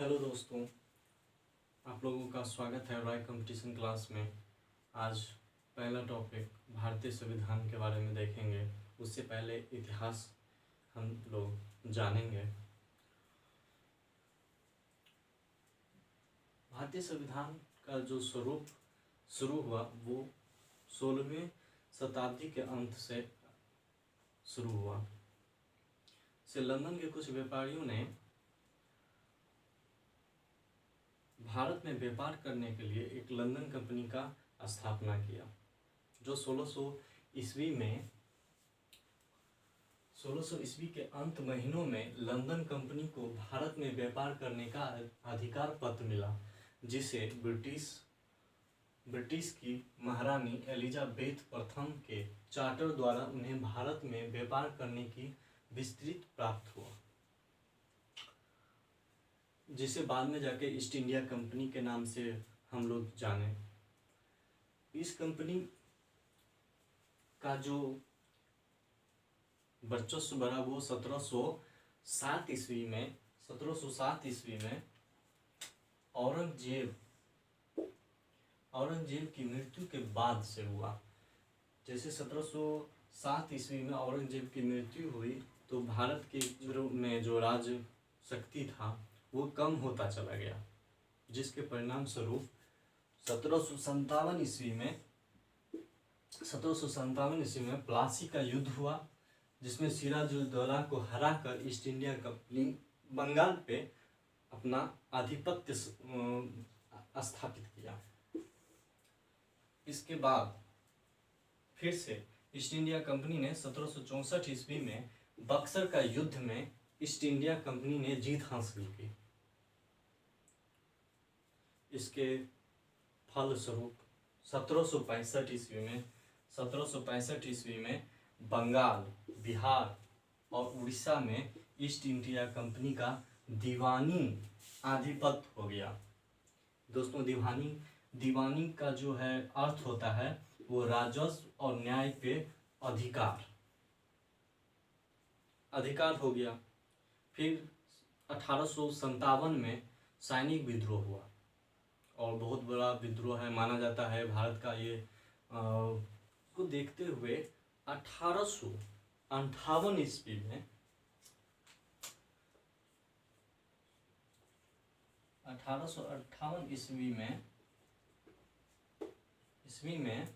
Hello दोस्तों, आप लोगों का स्वागत है रॉय कंपटीशन क्लास में। आज पहला टॉपिक भारतीय संविधान के बारे में देखेंगे। उससे पहले इतिहास हम लोग जानेंगे। भारतीय संविधान का जो स्वरूप शुरू हुआ वो 16वीं शताब्दी के अंत से शुरू हुआ। से लंदन के कुछ व्यापारियों ने भारत में व्यापार करने के लिए एक लंदन कंपनी का स्थापना किया, जो 1600 ईस्वी के अंत महीनों में लंदन कंपनी को भारत में व्यापार करने का अधिकार पत्र मिला, जिसे ब्रिटिश की महारानी एलिजाबेथ प्रथम के चार्टर द्वारा उन्हें भारत में व्यापार करने की विस्तृत प्राप्त हुआ, जिसे बाद में जाके ईस्ट इंडिया कंपनी के नाम से हम लोग जाने। इस कंपनी का जो वर्चस्व बढ़ा वो 1707 ईस्वी में औरंगजेब की मृत्यु के बाद से हुआ। जैसे 1707 ईस्वी में औरंगजेब की मृत्यु हुई तो भारत के में जो राज शक्ति था वो कम होता चला गया, जिसके परिणाम स्वरूप 1757 ईस्वी में प्लासी का युद्ध हुआ, जिसमें सिराजुद्दौला को हराकर ईस्ट इंडिया कंपनी बंगाल पे अपना आधिपत्य स्थापित किया। इसके बाद फिर से ईस्ट इंडिया कंपनी ने 1764 ईस्वी में बक्सर का युद्ध में ईस्ट इंडिया कंपनी ने जीत हासिल की। इसके फलस्वरूप 1765 ईस्वी में बंगाल, बिहार और उड़ीसा में ईस्ट इंडिया कंपनी का दीवानी आधिपत्य हो गया। दोस्तों, दीवानी का जो है अर्थ होता है वो राजस्व और न्याय पे अधिकार हो गया। फिर 1857 में सैनिक विद्रोह हुआ और बहुत बड़ा विद्रोह है माना जाता है भारत का। ये को देखते हुए 1858 ईस्वी में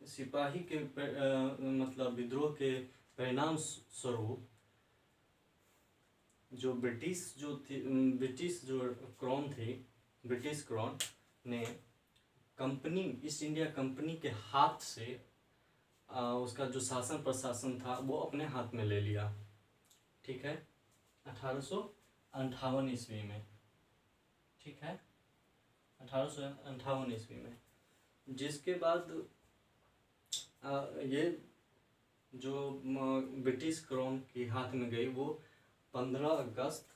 सिपाही के मतलब विद्रोह के परिणाम स्वरूप जो ब्रिटिश क्राउन ने कंपनी ईस्ट इंडिया कंपनी के हाथ से उसका जो शासन प्रशासन था वो अपने हाथ में ले लिया। ठीक है, 1858 ईस्वी में। ठीक है, 1858 ईस्वी में, जिसके बाद ये जो ब्रिटिश क्राउन के हाथ में गई वो 15 अगस्त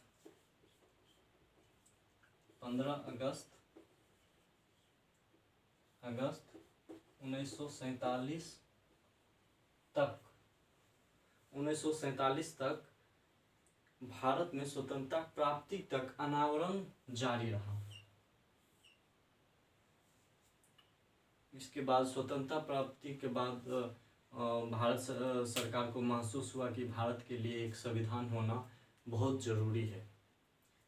1947 तक भारत में स्वतंत्रता प्राप्ति तक अनावरण जारी रहा। इसके बाद स्वतंत्रता प्राप्ति के बाद भारत सरकार को महसूस हुआ कि भारत के लिए एक संविधान होना बहुत ज़रूरी है,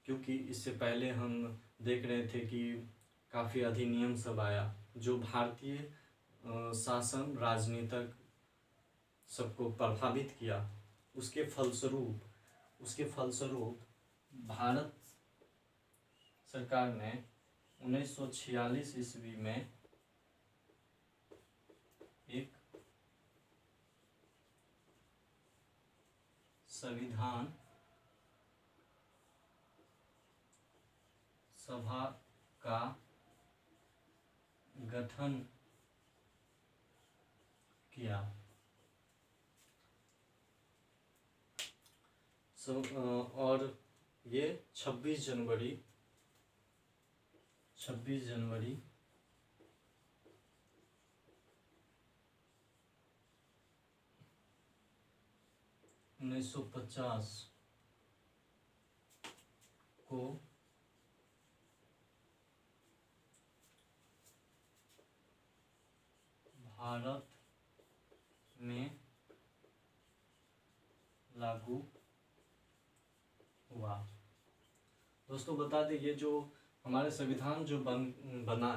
क्योंकि इससे पहले हम देख रहे थे कि काफ़ी अधिनियम सब आया जो भारतीय शासन राजनीतिक सबको प्रभावित किया। उसके फलस्वरूप भारत सरकार ने 1946 ईस्वी में एक संविधान सभा का गठन किया। और ये 26 जनवरी 1950 को भारत में लागू हुआ। दोस्तों बता दें, ये जो हमारे संविधान जो बना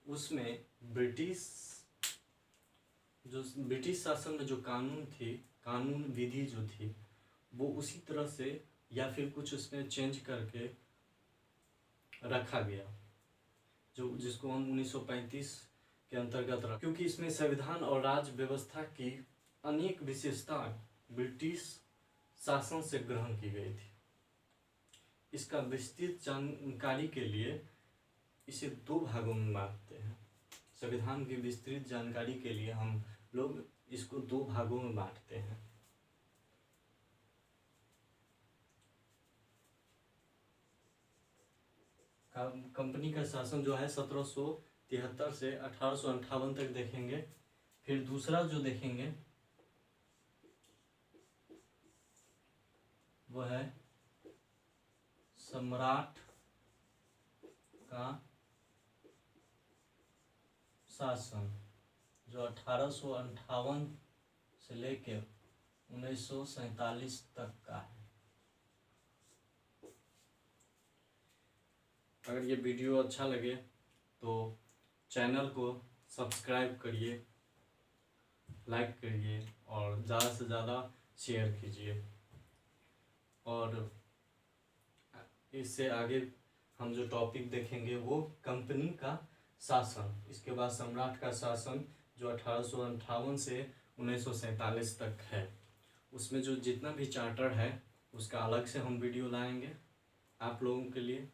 उसमें ब्रिटिश शासन में जो कानून विधि जो थी वो उसी तरह से या फिर कुछ उसमें चेंज करके रखा गया, जो जिसको हम 1935 के अंतर्गत रख, क्योंकि इसमें संविधान और राज्य व्यवस्था की अनेक विशेषताएं ब्रिटिश शासन से ग्रहण की गई थी। इसका विस्तृत जानकारी के लिए इसे दो भागों में बांटते हैं। संविधान की विस्तृत जानकारी के लिए हम लोग इसको दो भागों में बांटते हैं। कंपनी का शासन जो है 1773 से 1858 तक देखेंगे। फिर दूसरा जो देखेंगे वो है सम्राट का शासन, जो 1858 से लेकर 1947 तक का है। अगर ये वीडियो अच्छा लगे तो चैनल को सब्सक्राइब करिए, लाइक करिए और ज़्यादा से ज़्यादा शेयर कीजिए। और इससे आगे हम जो टॉपिक देखेंगे वो कंपनी का शासन, इसके बाद सम्राट का शासन जो 1858 से 1947 तक है। उसमें जो जितना भी चार्टर है उसका अलग से हम वीडियो लाएंगे आप लोगों के लिए।